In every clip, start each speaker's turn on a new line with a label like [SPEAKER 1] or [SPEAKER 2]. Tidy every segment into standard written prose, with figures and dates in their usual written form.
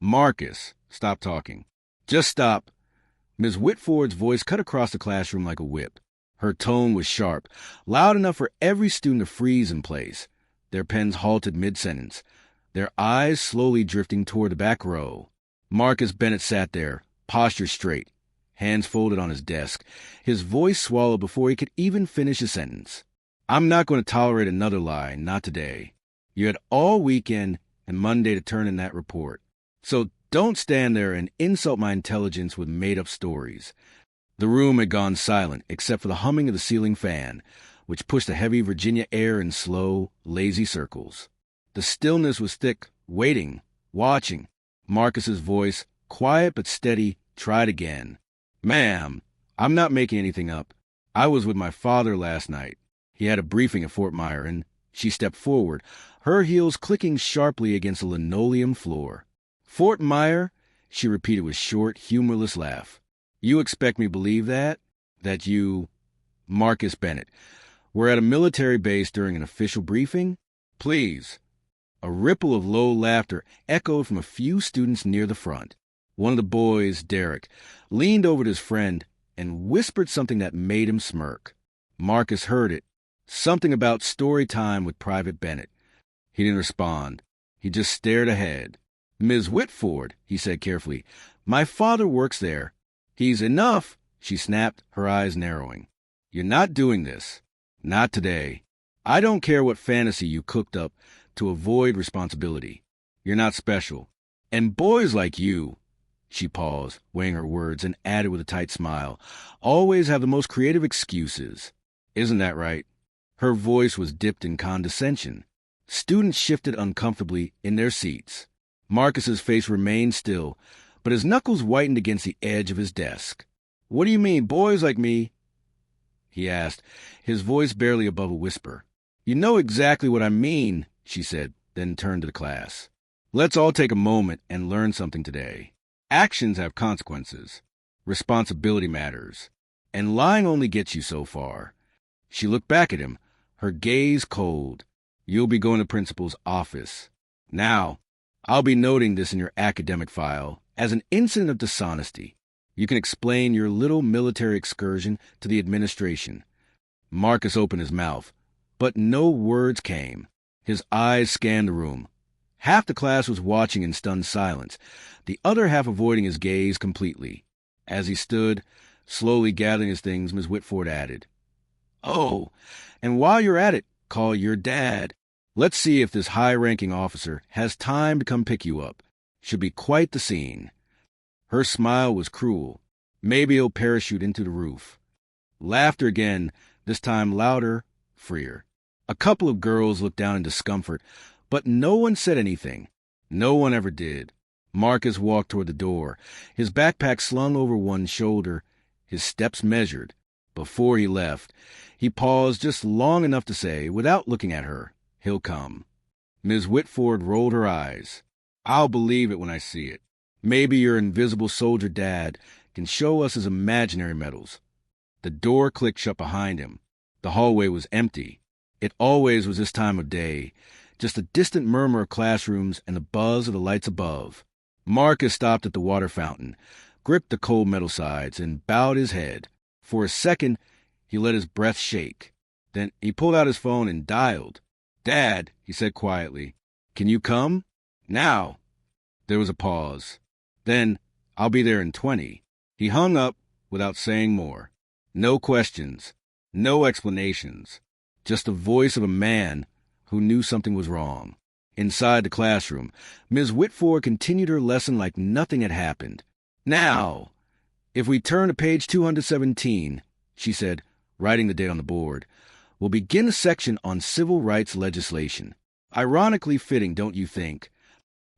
[SPEAKER 1] Marcus, stop talking. Just stop. Ms. Whitford's voice cut across the classroom like a whip. Her tone was sharp, loud enough for every student to freeze in place. Their pens halted mid-sentence, their eyes slowly drifting toward the back row. Marcus Bennett sat there, posture straight, hands folded on his desk, his voice swallowed before he could even finish a sentence. I'm not going to tolerate another lie, not today. You had all weekend and Monday to turn in that report. So don't stand there and insult my intelligence with made-up stories. The room had gone silent except for the humming of the ceiling fan, which pushed the heavy Virginia air in slow, lazy circles. The stillness was thick, waiting, watching. Marcus's voice, quiet but steady, tried again. Ma'am, I'm not making anything up. I was with my father last night. He had a briefing at Fort Myer, and she stepped forward, her heels clicking sharply against the linoleum floor. Fort Myer? She repeated with short, humorless laugh. You expect me to believe that? That you, Marcus Bennett, were at a military base during an official briefing? Please. A ripple of low laughter echoed from a few students near the front. One of the boys, Derek, leaned over to his friend and whispered something that made him smirk. Marcus heard it, something about story time with Private Bennett. He didn't respond. He just stared ahead. Ms. Whitford, he said carefully, my father works there. He's enough, she snapped, her eyes narrowing. You're not doing this. Not today. I don't care what fantasy you cooked up to avoid responsibility. You're not special. And boys like you, she paused, weighing her words, and added with a tight smile, always have the most creative excuses. Isn't that right? Her voice was dipped in condescension. Students shifted uncomfortably in their seats. Marcus's face remained still, but his knuckles whitened against the edge of his desk. What do you mean, boys like me? He asked, his voice barely above a whisper. You know exactly what I mean, she said, then turned to the class. Let's all take a moment and learn something today. Actions have consequences. Responsibility matters. And lying only gets you so far. She looked back at him, her gaze cold. You'll be going to principal's office. Now, I'll be noting this in your academic file as an incident of dishonesty. You can explain your little military excursion to the administration. Marcus opened his mouth, but no words came. His eyes scanned the room. Half the class was watching in stunned silence, the other half avoiding his gaze completely. As he stood, slowly gathering his things, Miss Whitford added, Oh, and while you're at it, call your dad. Let's see if this high-ranking officer has time to come pick you up. Should be quite the scene. Her smile was cruel. Maybe he'll parachute into the roof. Laughter again, this time louder, freer. A couple of girls looked down in discomfort, but no one said anything. No one ever did. Marcus walked toward the door, his backpack slung over one shoulder, his steps measured. Before he left, he paused just long enough to say, without looking at her, He'll come. Ms. Whitford rolled her eyes. I'll believe it when I see it. Maybe your invisible soldier dad can show us his imaginary medals. The door clicked shut behind him. The hallway was empty. It always was this time of day, just a distant murmur of classrooms and the buzz of the lights above. Marcus stopped at the water fountain, gripped the cold metal sides, and bowed his head. For a second, he let his breath shake. Then he pulled out his phone and dialed. Dad, he said quietly, can you come? Now. There was a pause. Then, I'll be there in 20. He hung up without saying more. No questions. No explanations. Just the voice of a man who knew something was wrong. Inside the classroom, Ms. Whitford continued her lesson like nothing had happened. Now, if we turn to page 217, she said, writing the date on the board, we'll begin a section on civil rights legislation. Ironically fitting, don't you think?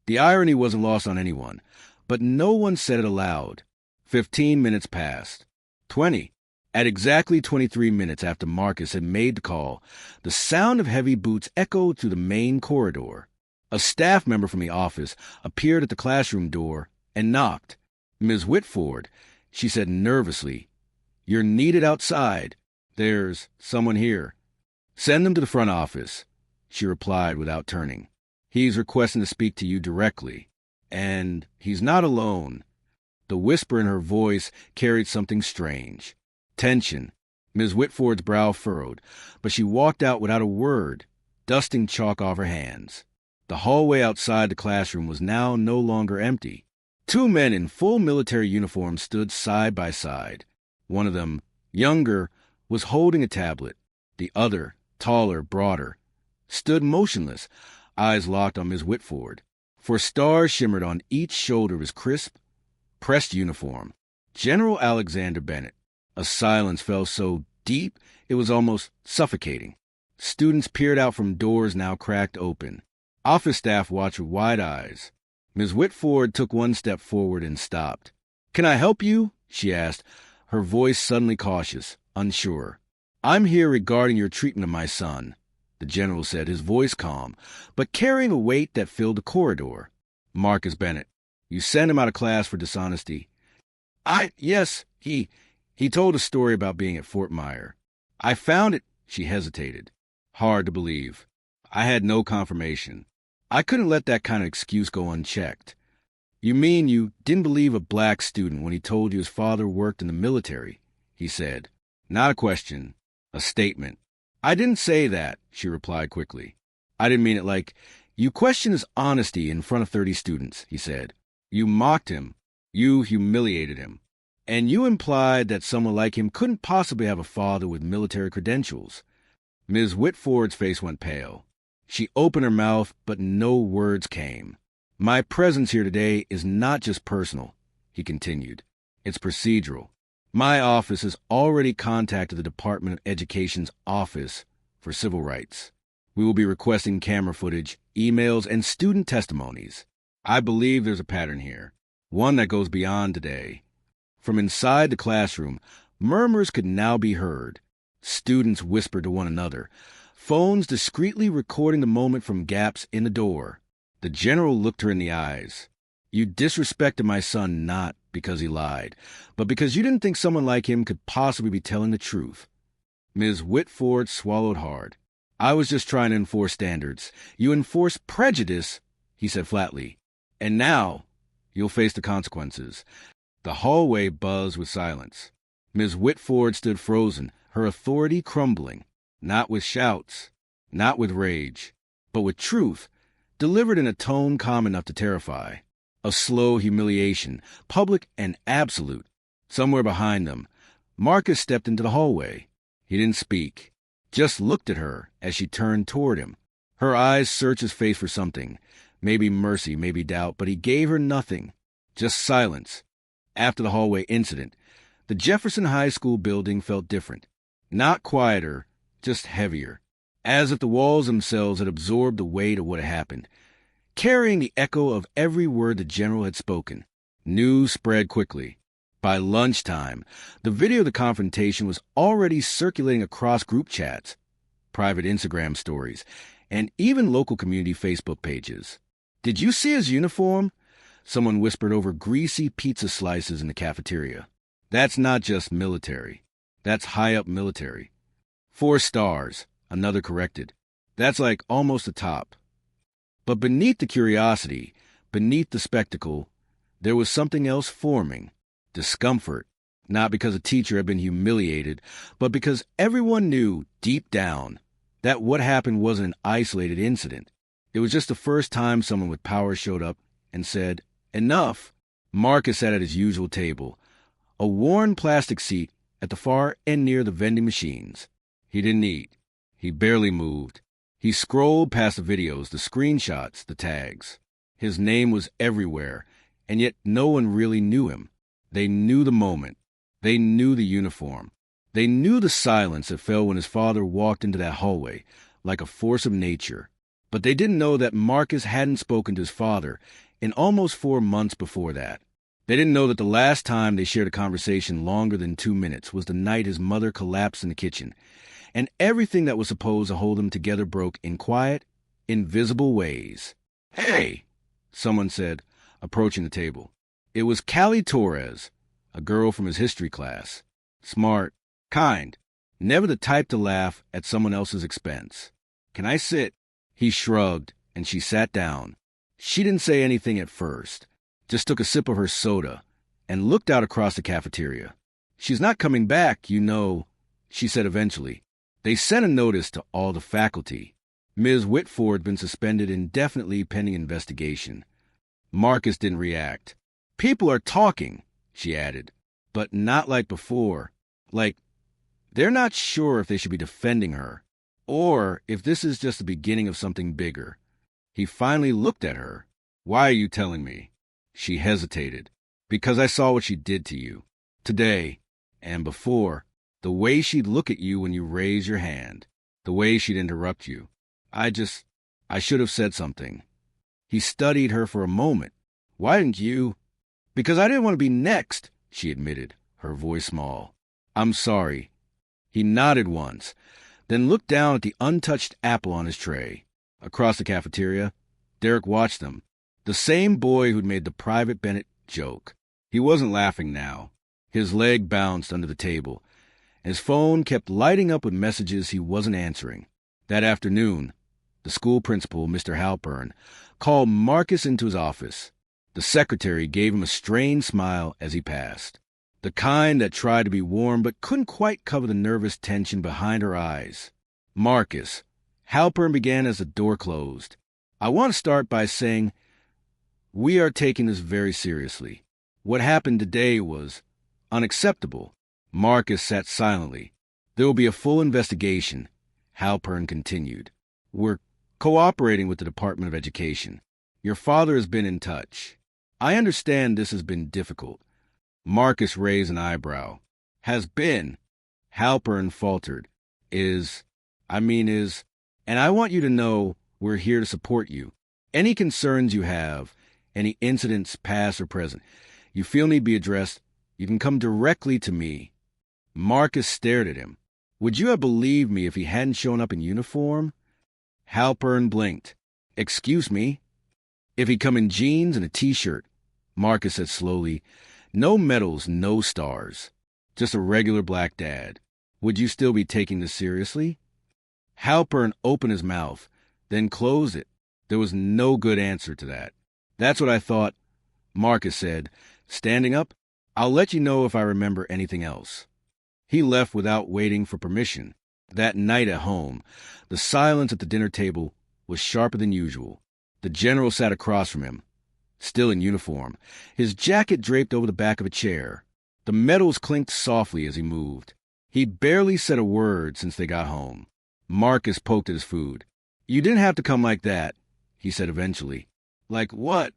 [SPEAKER 1] The irony wasn't lost on anyone, but no one said it aloud. 15 minutes passed. 20. At exactly 23 minutes after Marcus had made the call, the sound of heavy boots echoed through the main corridor. A staff member from the office appeared at the classroom door and knocked. Ms. Whitford, she said nervously, you're needed outside. There's someone here. Send them to the front office, she replied without turning. He's requesting to speak to you directly. And he's not alone. The whisper in her voice carried something strange. Tension. Ms. Whitford's brow furrowed, but she walked out without a word, dusting chalk off her hands. The hallway outside the classroom was now no longer empty. Two men in full military uniforms stood side by side. One of them, younger, was holding a tablet. The other, taller, broader, stood motionless, eyes locked on Ms. Whitford. For stars shimmered on each shoulder of his crisp, pressed uniform. General Alexander Bennett. A silence fell so deep it was almost suffocating. Students peered out from doors now cracked open. Office staff watched with wide eyes. Ms. Whitford took one step forward and stopped. "Can I help you?" she asked, her voice suddenly cautious, unsure. "I'm here regarding your treatment of my son," the general said, his voice calm, but carrying a weight that filled the corridor. "Marcus Bennett. You sent him out of class for dishonesty." Yes, he told a story about being at Fort Myer. I found it," she hesitated. "Hard to believe. I had no confirmation. I couldn't let that kind of excuse go unchecked." "You mean you didn't believe a black student when he told you his father worked in the military?" he said. Not a question, a statement. "I didn't say that," she replied quickly. "I didn't mean it like, you questioned his honesty in front of 30 students," he said. "You mocked him. You humiliated him. And you implied that someone like him couldn't possibly have a father with military credentials." Ms. Whitford's face went pale. She opened her mouth, but no words came. "My presence here today is not just personal," he continued. "It's procedural. My office has already contacted the Department of Education's Office for Civil Rights. We will be requesting camera footage, emails, and student testimonies. I believe there's a pattern here, one that goes beyond today." From inside the classroom, murmurs could now be heard. Students whispered to one another, phones discreetly recording the moment from gaps in the door. The general looked her in the eyes. "You disrespected my son not because he lied, but because you didn't think someone like him could possibly be telling the truth." Ms. Whitford swallowed hard. "I was just trying to enforce standards. You enforce prejudice," he said flatly. "And now you'll face the consequences." The hallway buzzed with silence. Ms. Whitford stood frozen, her authority crumbling, not with shouts, not with rage, but with truth, delivered in a tone calm enough to terrify. A slow humiliation, public and absolute. Somewhere behind them, Marcus stepped into the hallway. He didn't speak, just looked at her as she turned toward him. Her eyes searched his face for something, maybe mercy, maybe doubt, but he gave her nothing, just silence. After the hallway incident, the Jefferson High School building felt different. Not quieter, just heavier, as if the walls themselves had absorbed the weight of what had happened, carrying the echo of every word the general had spoken. News spread quickly. By lunchtime, the video of the confrontation was already circulating across group chats, private Instagram stories, and even local community Facebook pages. "Did you see his uniform?" Someone whispered over greasy pizza slices in the cafeteria. "That's not just military. That's high-up military." 4 stars, another corrected. "That's like almost the top." But beneath the curiosity, beneath the spectacle, there was something else forming. Discomfort, not because a teacher had been humiliated, but because everyone knew, deep down, that what happened wasn't an isolated incident. It was just the first time someone with power showed up and said, "Enough." Marcus sat at his usual table, a worn plastic seat at the far end near the vending machines. He didn't eat. He barely moved. He scrolled past the videos, the screenshots, the tags. His name was everywhere, and yet no one really knew him. They knew the moment. They knew the uniform. They knew the silence that fell when his father walked into that hallway, like a force of nature. But they didn't know that Marcus hadn't spoken to his father in almost 4 months before that. They didn't know that the last time they shared a conversation longer than 2 minutes was the night his mother collapsed in the kitchen, and everything that was supposed to hold them together broke in quiet, invisible ways. "Hey," someone said, approaching the table. It was Callie Torres, a girl from his history class. Smart, kind, never the type to laugh at someone else's expense. "Can I sit?" He shrugged, and she sat down. She didn't say anything at first, just took a sip of her soda and looked out across the cafeteria. "She's not coming back, you know," she said eventually. "They sent a notice to all the faculty. Ms. Whitford's been suspended indefinitely pending investigation." Marcus didn't react. "People are talking," she added, "but not like before. Like, they're not sure if they should be defending her, or if this is just the beginning of something bigger." He finally looked at her. "Why are you telling me?" She hesitated. "Because I saw what she did to you. Today, and before. The way she'd look at you when you raise your hand. The way she'd interrupt you. I should have said something." He studied her for a moment. "Why didn't you?" "Because I didn't want to be next," she admitted, her voice small. "I'm sorry." He nodded once, then looked down at the untouched apple on his tray. Across the cafeteria, Derek watched them. The same boy who'd made the Private Bennett joke. He wasn't laughing now. His leg bounced under the table. His phone kept lighting up with messages he wasn't answering. That afternoon, the school principal, Mr. Halpern, called Marcus into his office. The secretary gave him a strained smile as he passed. The kind that tried to be warm but couldn't quite cover the nervous tension behind her eyes. "Marcus," Halpern began as the door closed, "I want to start by saying we are taking this very seriously. What happened today was unacceptable." Marcus sat silently. "There will be a full investigation," Halpern continued. "We're cooperating with the Department of Education. Your father has been in touch. I understand this has been difficult." Marcus raised an eyebrow. "Has been," Halpern faltered, is, and I want you to know we're here to support you. Any concerns you have, any incidents past or present, you feel need be addressed, you can come directly to me." Marcus stared at him. Would you have believed me if he hadn't shown up in uniform? Halpern blinked. "Excuse me?" "If he'd come in jeans and a t-shirt," Marcus said slowly. "No medals, no stars. Just a regular black dad. Would you still be taking this seriously?" Halpern opened his mouth, then closed it. There was no good answer to that. "That's what I thought," Marcus said, standing up. "I'll let you know if I remember anything else." He left without waiting for permission. That night at home, the silence at the dinner table was sharper than usual. The general sat across from him, still in uniform, his jacket draped over the back of a chair. The medals clinked softly as he moved. He'd barely said a word since they got home. Marcus poked at his food. "You didn't have to come like that," he said eventually. "Like what?"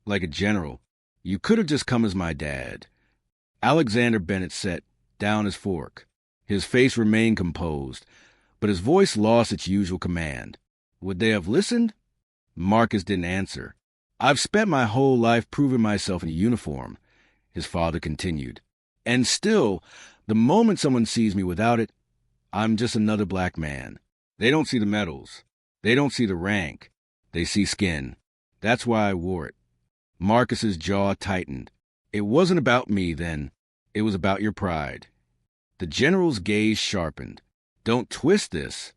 [SPEAKER 1] "Like a general. You could have just come as my dad." Alexander Bennett set down his fork. His face remained composed, but his voice lost its usual command. "Would they have listened?" Marcus didn't answer. "I've spent my whole life proving myself in a uniform," his father continued. "And still, the moment someone sees me without it, I'm just another black man. They don't see the medals. They don't see the rank. They see skin. That's why I wore it." Marcus's jaw tightened. "It wasn't about me then. It was about your pride." The general's gaze sharpened. "Don't twist this."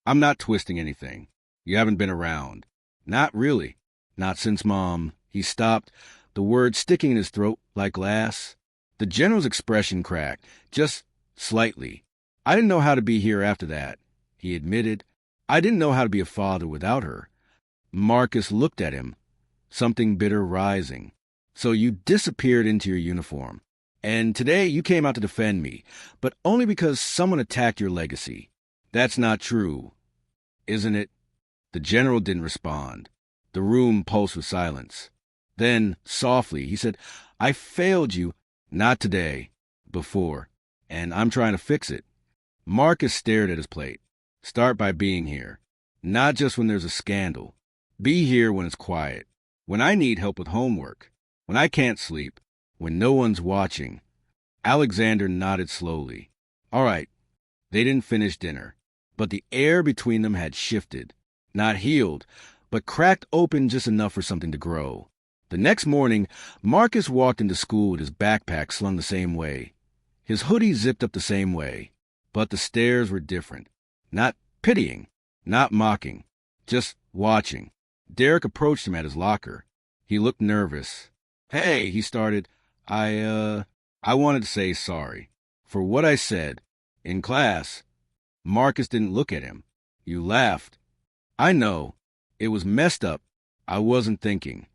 [SPEAKER 1] "I'm not twisting anything. You haven't been around." "Not really. Not since Mom." He stopped, the words sticking in his throat like glass. The general's expression cracked, just slightly. "I didn't know how to be here after that," he admitted. "I didn't know how to be a father without her." Marcus looked at him, something bitter rising. "So you disappeared into your uniform. And today you came out to defend me, but only because someone attacked your legacy. That's not true, isn't it?" The general didn't respond. The room pulsed with silence. Then, softly, he said, "I failed you. Not today. Before. And I'm trying to fix it." Marcus stared at his plate. "Start by being here. Not just when there's a scandal. Be here when it's quiet. When I need help with homework. When I can't sleep. When no one's watching." Alexander nodded slowly. All right. They didn't finish dinner, but the air between them had shifted. Not healed, but cracked open just enough for something to grow. The next morning, Marcus walked into school with his backpack slung the same way. His hoodie zipped up the same way. But the stares were different. Not pitying, not mocking, just watching. Derek approached him at his locker. He looked nervous. "Hey," he started. I wanted to say sorry for what I said in class." Marcus didn't look at him. "You laughed." "I know. It was messed up. I wasn't thinking."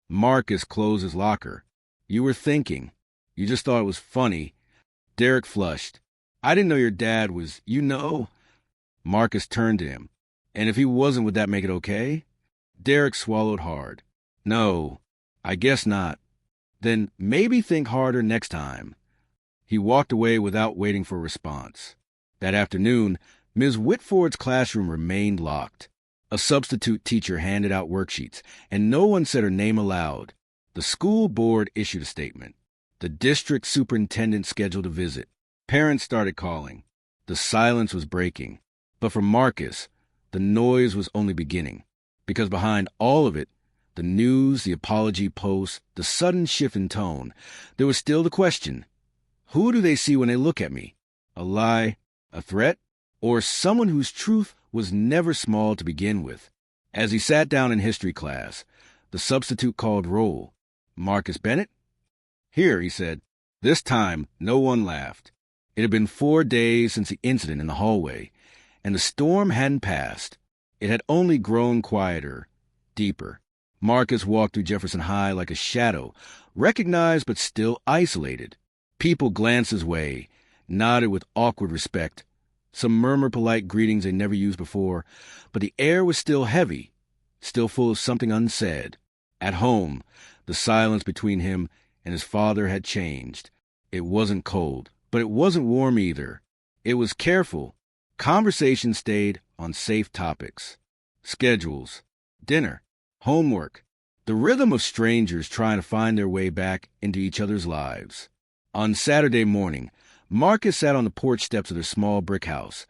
[SPEAKER 1] Marcus closed his locker. "You were thinking. You just thought it was funny." Derek flushed. "I didn't know your dad was, you know." Marcus turned to him. "And if he wasn't, would that make it okay?" Derek swallowed hard. "No, I guess not." "Then maybe think harder next time." He walked away without waiting for a response. That afternoon, Ms. Whitford's classroom remained locked. A substitute teacher handed out worksheets, and no one said her name aloud. The school board issued a statement. The district superintendent scheduled a visit. Parents started calling. The silence was breaking. But for Marcus, the noise was only beginning. Because behind all of it, the news, the apology posts, the sudden shift in tone, there was still the question: who do they see when they look at me? A lie? A threat? Or someone whose truth was never small to begin with? As he sat down in history class, the substitute called roll. "Marcus Bennett?" "Here," he said. This time, no one laughed. It had been 4 days since the incident in the hallway, and the storm hadn't passed. It had only grown quieter, deeper. Marcus walked through Jefferson High like a shadow, recognized but still isolated. People glanced his way, nodded with awkward respect. Some murmured polite greetings they never used before, but the air was still heavy, still full of something unsaid. At home, the silence between him and his father had changed. It wasn't cold, but it wasn't warm either. It was careful. Conversation stayed on safe topics. Schedules, dinner, homework, the rhythm of strangers trying to find their way back into each other's lives. On Saturday morning, Marcus sat on the porch steps of their small brick house.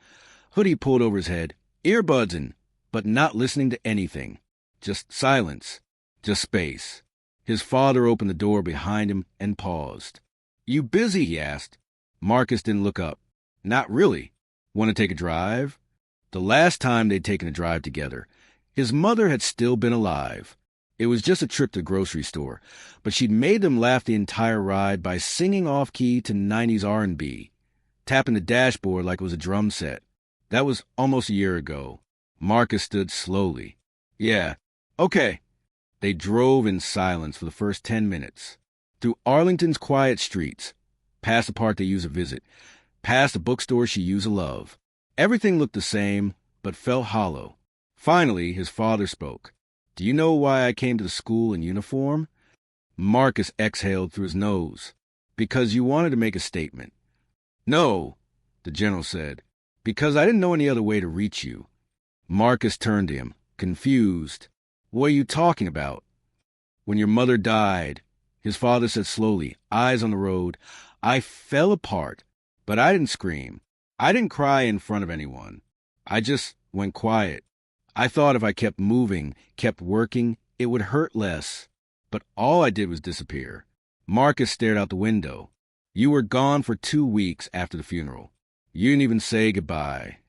[SPEAKER 1] Hoodie pulled over his head, earbuds in, but not listening to anything. Just silence, just space. His father opened the door behind him and paused. "You busy?" he asked. Marcus didn't look up. "Not really. Want to take a drive?" The last time they'd taken a drive together, his mother had still been alive. It was just a trip to the grocery store, but she'd made them laugh the entire ride by singing off-key to 90s R&B, tapping the dashboard like it was a drum set. That was almost a year ago. Marcus stood slowly. "Yeah, okay." They drove in silence for the first 10 minutes. Through Arlington's quiet streets, past the park they used to visit, past the bookstore she used to love. Everything looked the same, but felt hollow. Finally, his father spoke. "Do you know why I came to the school in uniform?" Marcus exhaled through his nose. "Because you wanted to make a statement." "No," the general said. "Because I didn't know any other way to reach you." Marcus turned to him, confused. "What are you talking about?" "When your mother died," his father said slowly, eyes on the road, "I fell apart, but I didn't scream. I didn't cry in front of anyone. I just went quiet. I thought if I kept moving, kept working, it would hurt less. But all I did was disappear." Marcus stared out the window. "You were gone for 2 weeks after the funeral. You didn't even say goodbye."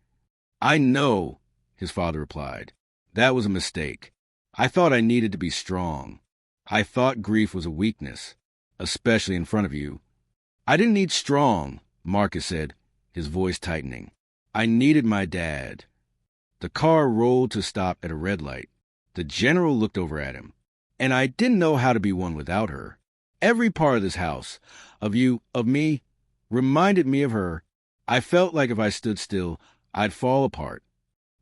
[SPEAKER 1] "I know," his father replied. "That was a mistake. I thought I needed to be strong. I thought grief was a weakness, especially in front of you." "I didn't need strong," Marcus said, his voice tightening. "I needed my dad." The car rolled to a stop at a red light. The general looked over at him. "And I didn't know how to be one without her. Every part of this house, of you, of me, reminded me of her. I felt like if I stood still, I'd fall apart."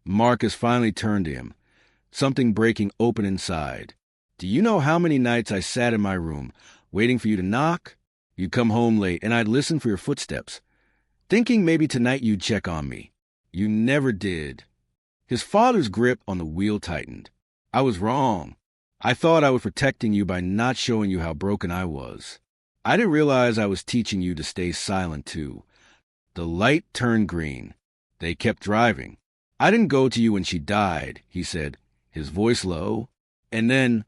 [SPEAKER 1] Marcus finally turned to him, something breaking open inside. "Do you know how many nights I sat in my room, waiting for you to knock? You'd come home late, and I'd listen for your footsteps, thinking maybe tonight you'd check on me. You never did." His father's grip on the wheel tightened. "I was wrong. I thought I was protecting you by not showing you how broken I was. I didn't realize I was teaching you to stay silent, too." The light turned green. They kept driving. "I didn't go to you when she died," he said, his voice low. "And then,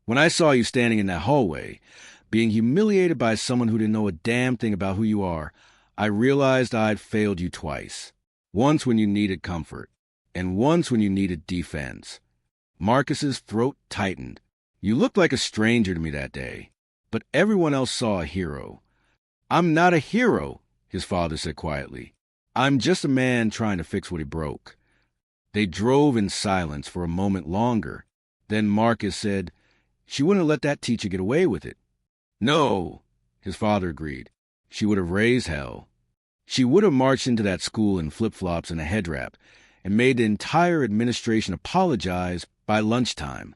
[SPEAKER 1] when I saw you standing in that hallway, being humiliated by someone who didn't know a damn thing about who you are, I realized I'd failed you twice. Once when you needed comfort, and once when you needed defense." Marcus's throat tightened. You looked like a stranger to me that day, but everyone else saw a hero. I'm not a hero, his father said quietly. I'm just a man trying to fix what he broke. They drove in silence for a moment longer. Then Marcus said, she wouldn't have let that teacher get away with it. No, his father agreed. She would have raised hell. She would have marched into that school in flip-flops and a head wrap and made the entire administration apologize by lunchtime.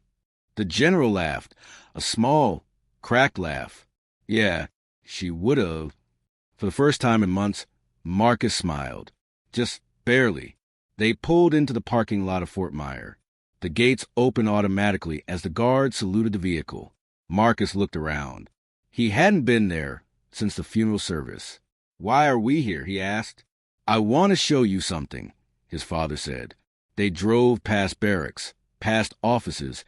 [SPEAKER 1] The general laughed, a small, cracked laugh. Yeah, she would have. For the first time in months, Marcus smiled. Just barely. They pulled into the parking lot of Fort Myer. The gates opened automatically as the guard saluted the vehicle. Marcus looked around. He hadn't been there since the funeral service. Why are we here? He asked. I want to show you something, his father said. They drove past barracks, past offices,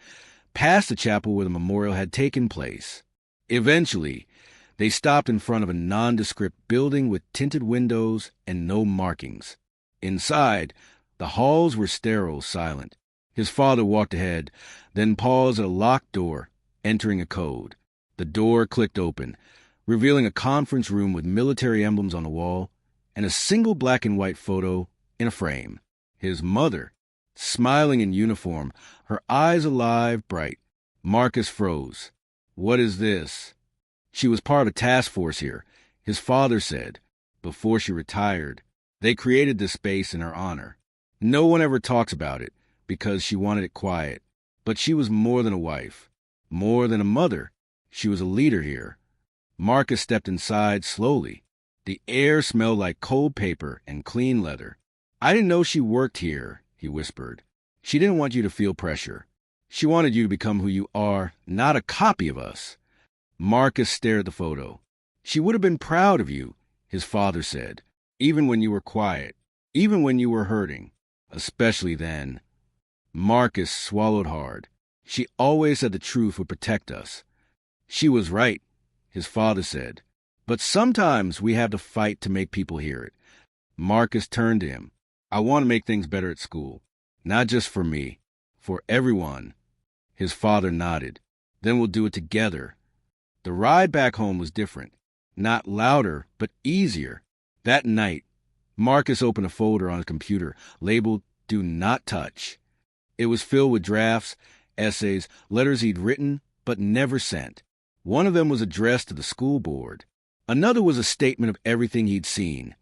[SPEAKER 1] past the chapel where the memorial had taken place. Eventually, they stopped in front of a nondescript building with tinted windows and no markings. Inside, the halls were sterile, silent. His father walked ahead, then paused at a locked door, entering a code. The door clicked open, revealing a conference room with military emblems on the wall and a single black and white photo in a frame. His mother, smiling in uniform, her eyes alive, bright. Marcus froze. What is this? She was part of a task force here, his father said, before she retired. They created this space in her honor. No one ever talks about it because she wanted it quiet. But she was more than a wife, more than a mother. She was a leader here. Marcus stepped inside slowly. The air smelled like cold paper and clean leather. I didn't know she worked here, he whispered. She didn't want you to feel pressure. She wanted you to become who you are, not a copy of us. Marcus stared at the photo. She would have been proud of you, his father said, even when you were quiet, even when you were hurting, especially then. Marcus swallowed hard. She always said the truth would protect us. She was right, his father said. But sometimes we have to fight to make people hear it. Marcus turned to him. I want to make things better at school. Not just for me, for everyone. His father nodded. Then we'll do it together. The ride back home was different. Not louder, but easier. That night, Marcus opened a folder on his computer labeled Do Not Touch. It was filled with drafts, essays, letters he'd written but never sent. One of them was addressed to the school board. Another was a statement of everything he'd seen,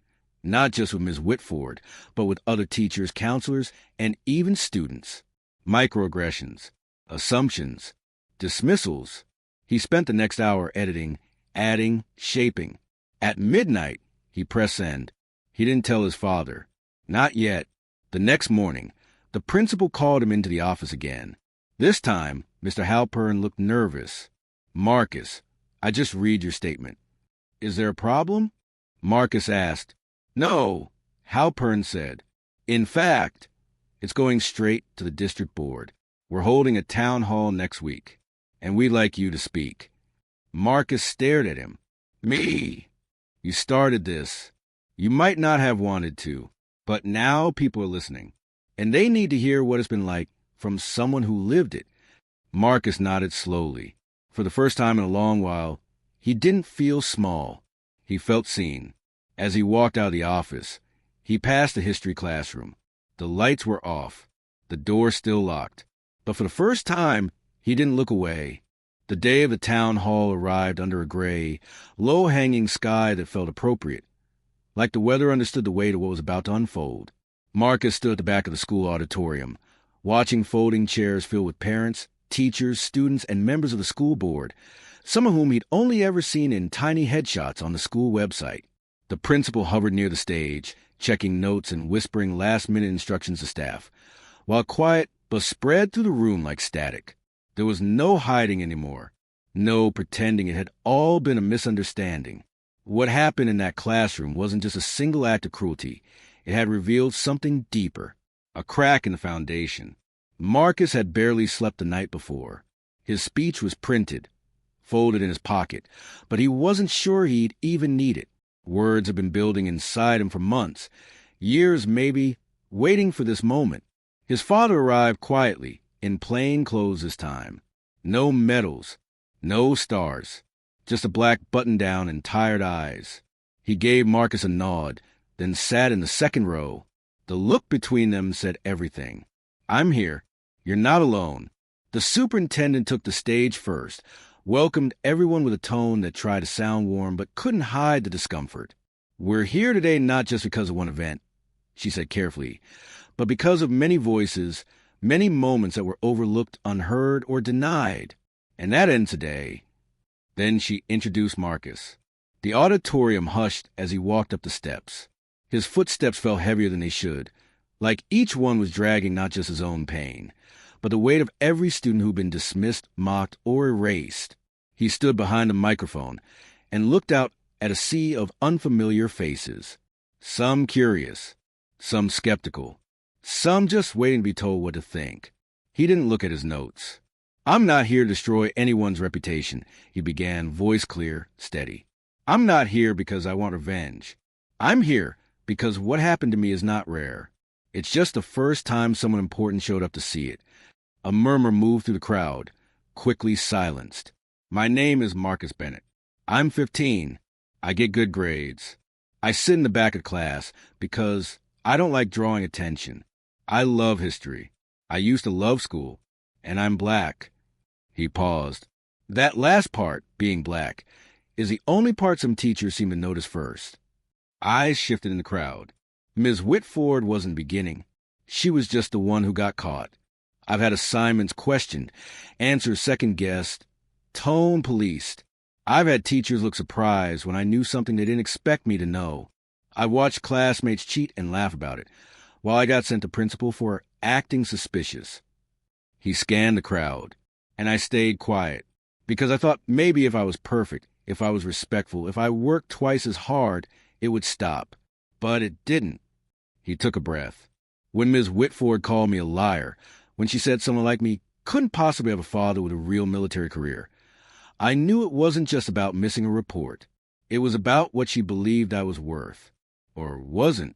[SPEAKER 1] not just with Ms. Whitford, but with other teachers, counselors, and even students. Microaggressions, assumptions, dismissals. He spent the next hour editing, adding, shaping. At midnight, he pressed send. He didn't tell his father. Not yet. The next morning, the principal called him into the office again. This time, Mr. Halpern looked nervous. Marcus, I just read your statement. Is there a problem? Marcus asked. No, Halpern said. In fact, it's going straight to the district board. We're holding a town hall next week, and we'd like you to speak. Marcus stared at him. Me? You started this. You might not have wanted to, but now people are listening, and they need to hear what it's been like from someone who lived it. Marcus nodded slowly. For the first time in a long while, he didn't feel small. He felt seen. As he walked out of the office, he passed the history classroom. The lights were off, the door still locked. But for the first time, he didn't look away. The day of the town hall arrived under a gray, low-hanging sky that felt appropriate, like the weather understood the weight of what was about to unfold. Marcus stood at the back of the school auditorium, watching folding chairs filled with parents, teachers, students, and members of the school board, some of whom he'd only ever seen in tiny headshots on the school website. The principal hovered near the stage, checking notes and whispering last-minute instructions to staff, while quiet but spread through the room like static. There was no hiding anymore, no pretending it had all been a misunderstanding. What happened in that classroom wasn't just a single act of cruelty. It had revealed something deeper, a crack in the foundation. Marcus had barely slept the night before. His speech was printed, folded in his pocket, but he wasn't sure he'd even need it. Words had been building inside him for months, years maybe, waiting for this moment. His father arrived quietly, in plain clothes this time. No medals, no stars, just a black button-down and tired eyes. He gave Marcus a nod, then sat in the second row. The look between them said everything. I'm here. You're not alone. The superintendent took the stage first, welcomed everyone with a tone that tried to sound warm but couldn't hide the discomfort. We're here today not just because of one event, she said carefully, but because of many voices, many moments that were overlooked, unheard, or denied. And that ends today. Then she introduced Marcus. The auditorium hushed as he walked up the steps. His footsteps felt heavier than they should, like each one was dragging not just his own pain, but the weight of every student who'd been dismissed, mocked, or erased. He stood behind a microphone and looked out at a sea of unfamiliar faces, some curious, some skeptical, some just waiting to be told what to think. He didn't look at his notes. I'm not here to destroy anyone's reputation, he began, voice clear, steady. I'm not here because I want revenge. I'm here because what happened to me is not rare. It's just the first time someone important showed up to see it. A murmur moved through the crowd, quickly silenced. My name is Marcus Bennett. I'm 15. I get good grades. I sit in the back of class because I don't like drawing attention. I love history. I used to love school, and I'm black. He paused. That last part, being black, is the only part some teachers seem to notice first. Eyes shifted in the crowd. Ms. Whitford wasn't beginning. She was just the one who got caught. I've had assignments questioned, answers second-guessed, tone policed. I've had teachers look surprised when I knew something they didn't expect me to know. I watched classmates cheat and laugh about it, while I got sent to principal for acting suspicious. He scanned the crowd, and I stayed quiet, because I thought maybe if I was perfect, if I was respectful, if I worked twice as hard, it would stop. But it didn't. He took a breath. When Ms. Whitford called me a liar, when she said someone like me couldn't possibly have a father with a real military career, I knew it wasn't just about missing a report. It was about what she believed I was worth. Or wasn't.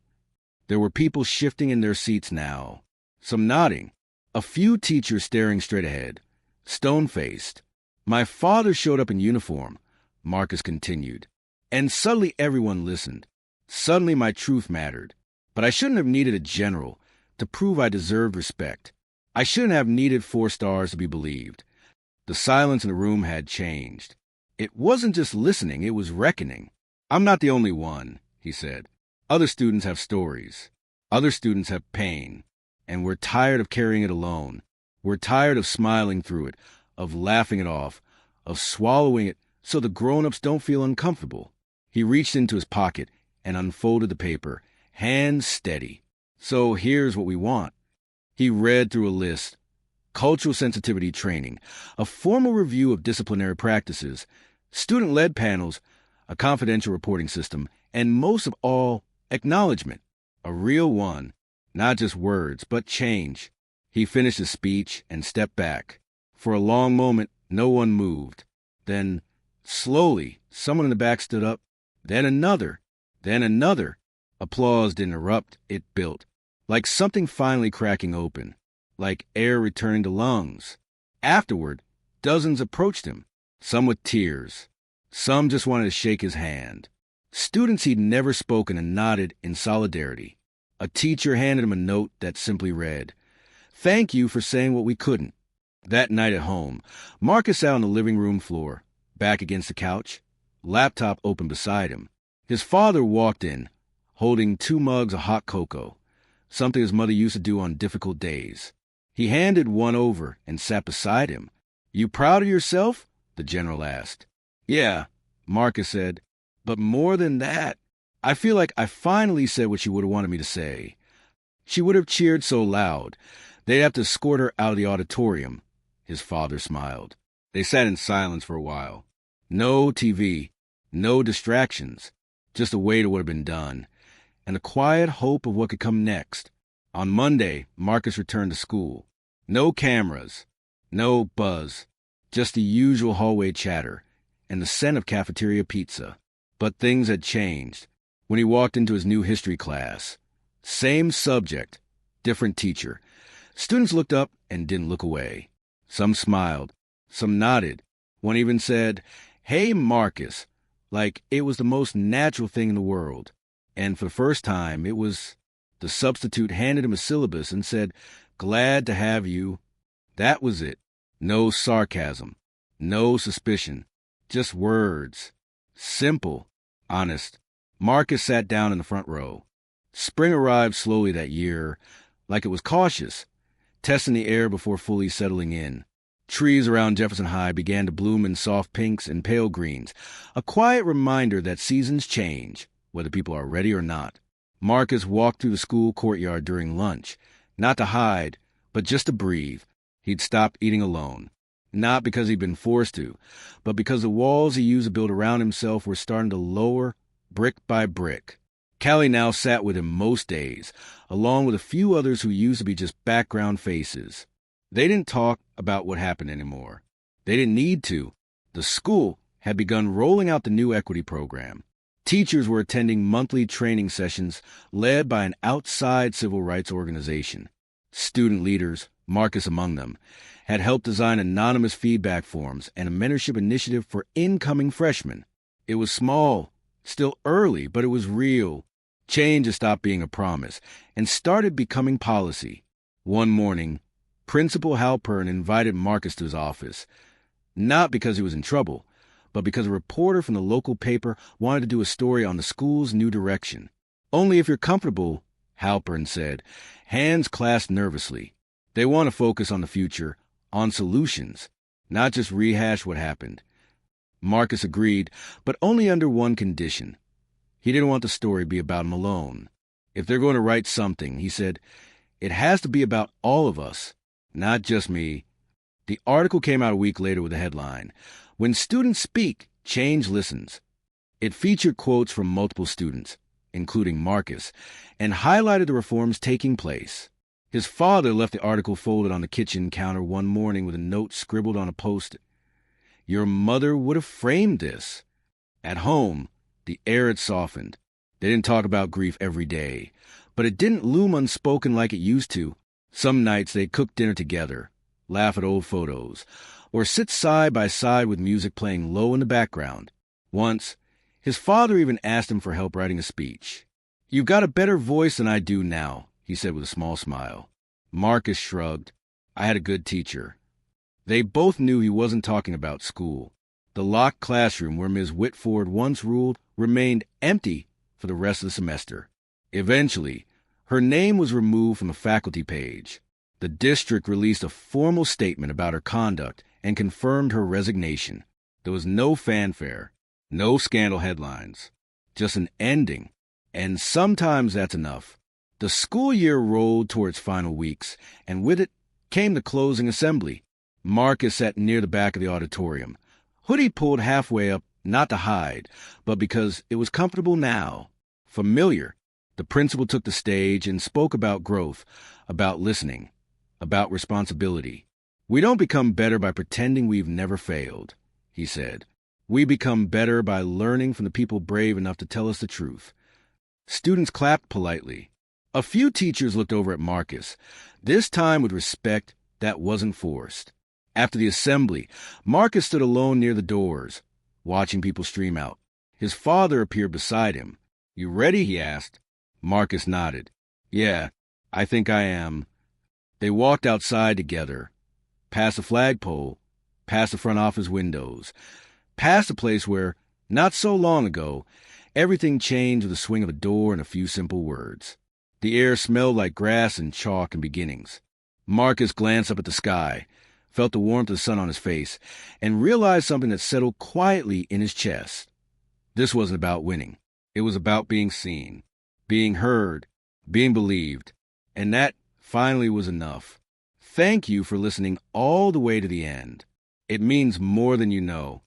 [SPEAKER 1] There were people shifting in their seats now, some nodding, a few teachers staring straight ahead, stone-faced. My father showed up in uniform, Marcus continued, and suddenly everyone listened. Suddenly my truth mattered. But I shouldn't have needed a general to prove I deserved respect. I shouldn't have needed 4 stars to be believed. The silence in the room had changed. It wasn't just listening, it was reckoning. I'm not the only one, he said. Other students have stories. Other students have pain. And we're tired of carrying it alone. We're tired of smiling through it, of laughing it off, of swallowing it so the grown-ups don't feel uncomfortable. He reached into his pocket and unfolded the paper, hands steady. So here's what we want. He read through a list. Cultural sensitivity training, a formal review of disciplinary practices, student-led panels, a confidential reporting system, and most of all, acknowledgement. A real one. Not just words, but change. He finished his speech and stepped back. For a long moment, no one moved. Then, slowly, someone in the back stood up. Then another. Then another. Applause didn't erupt, it built. Like something finally cracking open. Like air returning to lungs. Afterward, dozens approached him, some with tears. Some just wanted to shake his hand. Students he'd never spoken and nodded in solidarity. A teacher handed him a note that simply read, "Thank you for saying what we couldn't." That night at home, Marcus sat on the living room floor, back against the couch, laptop open beside him. His father walked in, holding 2 mugs of hot cocoa, something his mother used to do on difficult days. He handed one over and sat beside him. "You proud of yourself?" the general asked. "Yeah," Marcus said, "but more than that, I feel like I finally said what she would have wanted me to say." She would have cheered so loud, they'd have to escort her out of the auditorium. His father smiled. They sat in silence for a while. No TV, no distractions, just a weight of what had been done, and a quiet hope of what could come next. On Monday, Marcus returned to school. No cameras, no buzz, just the usual hallway chatter and the scent of cafeteria pizza. But things had changed when he walked into his new history class. Same subject, different teacher. Students looked up and didn't look away. Some smiled, some nodded. One even said, "Hey, Marcus," like it was the most natural thing in the world. And for the first time, the substitute handed him a syllabus and said, "Glad to have you." That was it. No sarcasm, no suspicion, just words. Simple, honest. Marcus sat down in the front row. Spring arrived slowly that year, like it was cautious, testing the air before fully settling in. Trees around Jefferson High began to bloom in soft pinks and pale greens, a quiet reminder that seasons change, whether people are ready or not. Marcus walked through the school courtyard during lunch, not to hide, but just to breathe. He'd stopped eating alone, not because he'd been forced to, but because the walls he used to build around himself were starting to lower brick by brick. Callie now sat with him most days, along with a few others who used to be just background faces. They didn't talk about what happened anymore. They didn't need to. The school had begun rolling out the new equity program. Teachers were attending monthly training sessions led by an outside civil rights organization. Student leaders, Marcus among them, had helped design anonymous feedback forms and a mentorship initiative for incoming freshmen. It was small, still early, but it was real. Change had stopped being a promise and started becoming policy. One morning, Principal Halpern invited Marcus to his office, not because he was in trouble, but because a reporter from the local paper wanted to do a story on the school's new direction. "Only if you're comfortable," Halpern said, hands clasped nervously. "They want to focus on the future, on solutions, not just rehash what happened." Marcus agreed, but only under one condition. He didn't want the story to be about him alone. "If they're going to write something," he said, "it has to be about all of us, not just me." The article came out a week later with a headline, "When Students Speak, Change Listens." It featured quotes from multiple students, including Marcus, and highlighted the reforms taking place. His father left the article folded on the kitchen counter one morning with a note scribbled on a post-it. "Your mother would have framed this." At home, the air had softened. They didn't talk about grief every day, but it didn't loom unspoken like it used to. Some nights they'd cook dinner together, laugh at old photos, or sit side by side with music playing low in the background. Once, his father even asked him for help writing a speech. "You've got a better voice than I do now," he said with a small smile. Marcus shrugged. "I had a good teacher." They both knew he wasn't talking about school. The locked classroom where Ms. Whitford once ruled remained empty for the rest of the semester. Eventually, her name was removed from the faculty page. The district released a formal statement about her conduct and confirmed her resignation. There was no fanfare, no scandal headlines, just an ending, and sometimes that's enough. The school year rolled toward its final weeks, and with it came the closing assembly. Marcus sat near the back of the auditorium, hoodie pulled halfway up, not to hide, but because it was comfortable now, familiar. The principal took the stage and spoke about growth, about listening, about responsibility. "We don't become better by pretending we've never failed," he said. "We become better by learning from the people brave enough to tell us the truth." Students clapped politely. A few teachers looked over at Marcus, this time with respect that wasn't forced. After the assembly, Marcus stood alone near the doors, watching people stream out. His father appeared beside him. "You ready?" he asked. Marcus nodded. "Yeah, I think I am." They walked outside together, past the flagpole, past the front office windows, past a place where, not so long ago, everything changed with the swing of a door and a few simple words. The air smelled like grass and chalk and beginnings. Marcus glanced up at the sky, felt the warmth of the sun on his face, and realized something that settled quietly in his chest. This wasn't about winning. It was about being seen, being heard, being believed, and that finally was enough. Thank you for listening all the way to the end. It means more than you know.